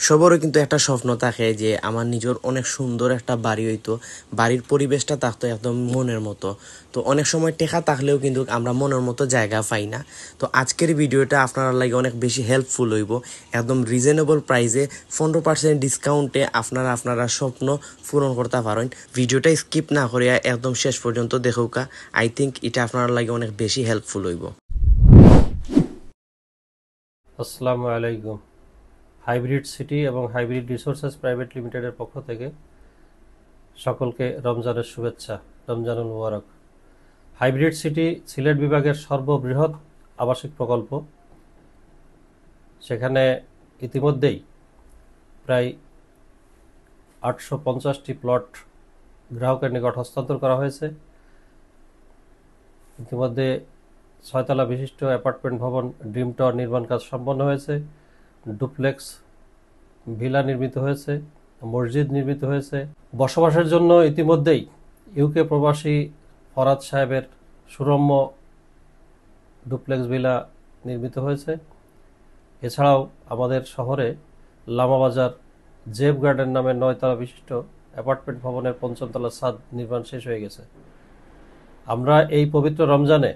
সবারও কিন্তু একটা স্বপ্ন থাকে যে আমার নিজের অনেক সুন্দর একটা বাড়ি হইতো, বাড়ির পরিবেশটা থাকতো একদম মনের মতো। তো অনেক সময় টেকা থাকলেও কিন্তু আমরা মনের মতো জায়গা পাই না। তো আজকের ভিডিওটা আপনারা লাগে অনেক বেশি হেল্পফুল হইব। একদম রিজনেবল প্রাইসে 15% ডিসকাউন্টে আপনারা স্বপ্ন পূরণ করতে পারেন। ভিডিওটা স্কিপ না করিয়া একদম শেষ পর্যন্ত দেখুকা। আই থিঙ্ক এটা আপনারা লাগে অনেক বেশি হেল্পফুল হইব। আসসালামু আলাইকুম। হাইব্রিড সিটি এবং হাইব্রিড রিসোর্সেস প্রাইভেট লিমিটেডের পক্ষ থেকে সকলকে রমজানের শুভেচ্ছা, রমজানুল মুবারক। হাইব্রিড সিটি সিলেট বিভাগের সর্ববৃহৎ আবাসিক প্রকল্প। সেখানে ইতিমধ্যেই প্রায় 850টি প্লট গ্রাহকের নিকট হস্তান্তর করা হয়েছে। ইতিমধ্যে 6 তলা বিশিষ্ট অ্যাপার্টমেন্ট ভবন ড্রিম টাওয়ার নির্মাণ কাজ সম্পন্ন হয়েছে, ডুপ্লেক্স ভিলা নির্মিত হয়েছে, মসজিদ নির্মিত হয়েছে। বসবাসের জন্য ইতিমধ্যেই ইউকে প্রবাসী ফরাদ সাহেবের সুরম্য ডুপ্লেক্স ভিলা নির্মিত হয়েছে। এছাড়াও আমাদের শহরে লামাবাজার জেব গার্ডেন নামে 9 তলা বিশিষ্ট অ্যাপার্টমেন্ট ভবনের 5ম তলা ছাদ নির্মাণ শেষ হয়ে গেছে। আমরা এই পবিত্র রমজানে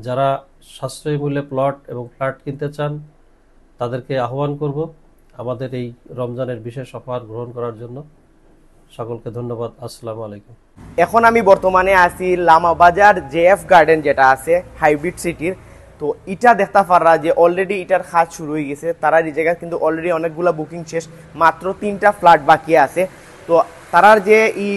যারা সাশ্রয়ী মূল্যে প্লট এবং ফ্ল্যাট কিনতে চান তাদেরকে আহ্বান করব আমাদের এই রমজানের বিশেষ অফার গ্রহণ করার জন্য। সকলকে ধন্যবাদ। আসসালামু আলাইকুম। এখন আমি বর্তমানে আছি লামাবাজার জেএফ গার্ডেন যেটা আছে হাইব্রিড সিটির। তো এটা দেখতে পাররা যে অলরেডি এটার কাজ শুরু হয়ে গেছে। তারা এই জায়গায় কিন্তু অলরেডি অনেকগুলা বুকিং শেষ, মাত্র 3টা ফ্ল্যাট বাকি আছে। তো তারার যে এই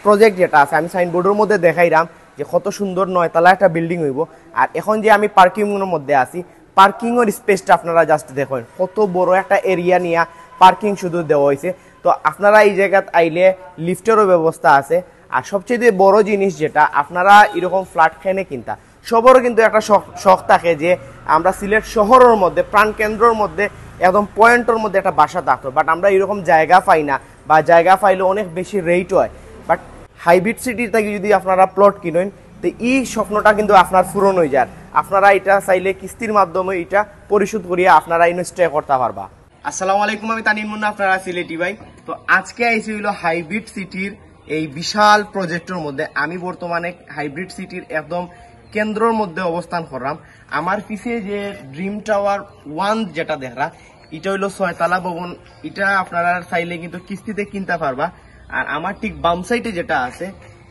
প্রজেক্ট যেটা আছে আমি সাইনবোর্ডের মধ্যে দেখাইলাম যে কত সুন্দর 9 তলা একটা বিল্ডিং হইব। আর এখন যে আমি পার্কিংয়ের মধ্যে আছি, পার্কিংয়ের স্পেসটা আপনারা জাস্ট দেখুন, কত বড় একটা এরিয়া নিয়ে পার্কিং শুধু দেওয়া হয়েছে। তো আপনারা এই জায়গাত আইলে লিফটেরও ব্যবস্থা আছে। আর সবচেয়ে বড় জিনিস যেটা, আপনারা এরকম ফ্ল্যাট খেনে কিনতা সবারও কিন্তু একটা শখ থাকে যে আমরা সিলেট শহরের মধ্যে প্রাণকেন্দ্রের মধ্যে একদম পয়েন্টের মধ্যে একটা বাসা থাকতো, বাট আমরা এরকম জায়গা পাই না, বা জায়গা পাইলে অনেক বেশি রেট হয়। বাট হাইব্রিড সিটির থেকে যদি আপনারা প্লট কিনেন তো এই স্বপ্নটা কিন্তু আপনার পূরণ হয়ে যায়। আপনারা এটা চাইলে কিস্তির মাধ্যমে এটা পরিশোধ করিয়া আপনারা স্টে করতে পারবা। আসসালামু আলাইকুম, আমি তানিম মুন্না, আপনারা সিলেটি ভাই। তো আজকে আইসি হইল হাইব্রিড সিটির এই বিশাল প্রজেক্টের মধ্যে। আমি বর্তমানে হাইব্রিড সিটির একদম কেন্দ্রের মধ্যে অবস্থান করলাম। আমার পিছিয়ে যে ড্রিম টাওয়ার 1 যেটা দেখরা, এটা হইলো 6 তলা ভবন। এটা আপনারা চাইলে কিন্তু কিস্তিতে কিনতে পারবা। আর আমার ঠিক বাম সাইডে যেটা আছে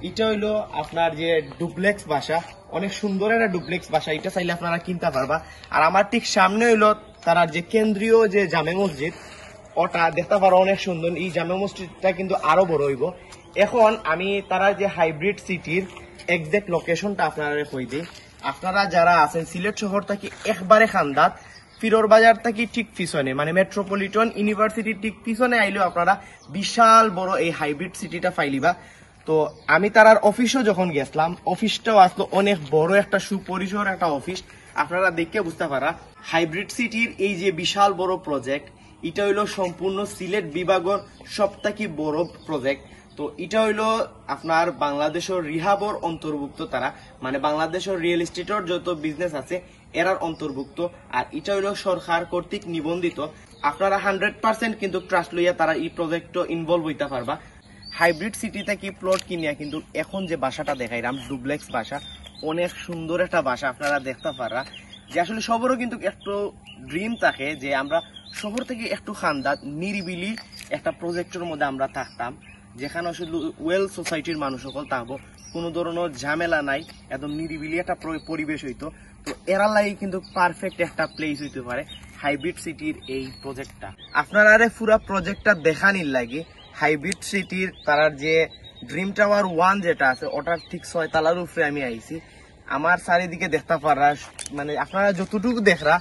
এটা হইলো আপনার যে ডুপ্লেক্স বাসা, অনেক সুন্দর একটা ডুপ্লেক্স বাসা, এটা চাইলে আপনারা কিনতে পারবা। আর আমার ঠিক সামনে হইলো তারা যে কেন্দ্রীয় যে জামে মসজিদ, ওটা দেখতে পারো অনেক সুন্দর। এই জামে মসজিদটা কিন্তু আরো বড় হইব। এখন আমি তারা যে হাইব্রিড সিটির এক্সাক্ট লোকেশনটা আপনারা কই দিই। আপনারা যারা আছেন সিলেট শহর থেকে একবারে খান্দাত, ফিরোর বাজার থেকে ঠিক পিছনে, মানে মেট্রোপলিটন ইউনিভার্সিটির ঠিক পিছনে আইলেও আপনারা বিশাল বড় এই হাইব্রিড সিটিটা পাইলিবা। তো আমি তারার অফিসও যখন গেছিলাম, অফিসটাও আসলো অনেক বড় একটা সুপরিসর একটা অফিস। আপনারা দেখে বুঝতে পারা হাইব্রিড সিটির এই যে বিশাল বড় প্রজেক্ট, এটা হইলো সম্পূর্ণ সিলেট বিভাগের সবথেকে বড় প্রজেক্ট। তো এটা হইলো আপনার বাংলাদেশের রিহাবর অন্তর্ভুক্ত, তারা মানে বাংলাদেশের রিয়েল এস্টেটের যত বিজনেস আছে এরার অন্তর্ভুক্ত। আর এটা হইলো সরকার কর্তৃক নিবন্ধিত। আপনারা 100% কিন্তু ট্রাস্ট লইয়া তারা এই প্রজেক্টে ইনভলভ হইতে পারবা। হাইব্রিড সিটি থেকে প্লট কিনিয়া কিন্তু এখন যে বাসাটা দেখাইলাম ডুপ্লেক্স বাসা, অনেক সুন্দর একটা বাসা। আপনারা দেখতে পারা যে আসলে সবারও কিন্তু একটু ড্রিম থাকে যে আমরা শহর থেকে একটু খান্দাত নিরিবিলি একটা প্রজেক্টের মধ্যে আমরা থাকতাম, যেখানে শুধু ওয়েল সোসাইটির মানুষ সকল থাকবো, কোনো ধরনের ঝামেলা নাই, একদম নিরিবিলি একটা পরিবেশ হইতো। তো এরার লাগে কিন্তু পারফেক্ট একটা প্লেস হইতে পারে হাইব্রিড সিটির এই প্রজেক্টটা। আপনারা পুরা প্রজেক্টটা দেখানির লাগে হাইব্রিড সিটির তার যে ড্রিম টাওয়ার 1 যেটা আছে ওটার ঠিক 6 তলার উপরে আমি আইছি। আমার চারিদিকে দেখতে পারা, মানে আপনারা যতটুকু দেখরা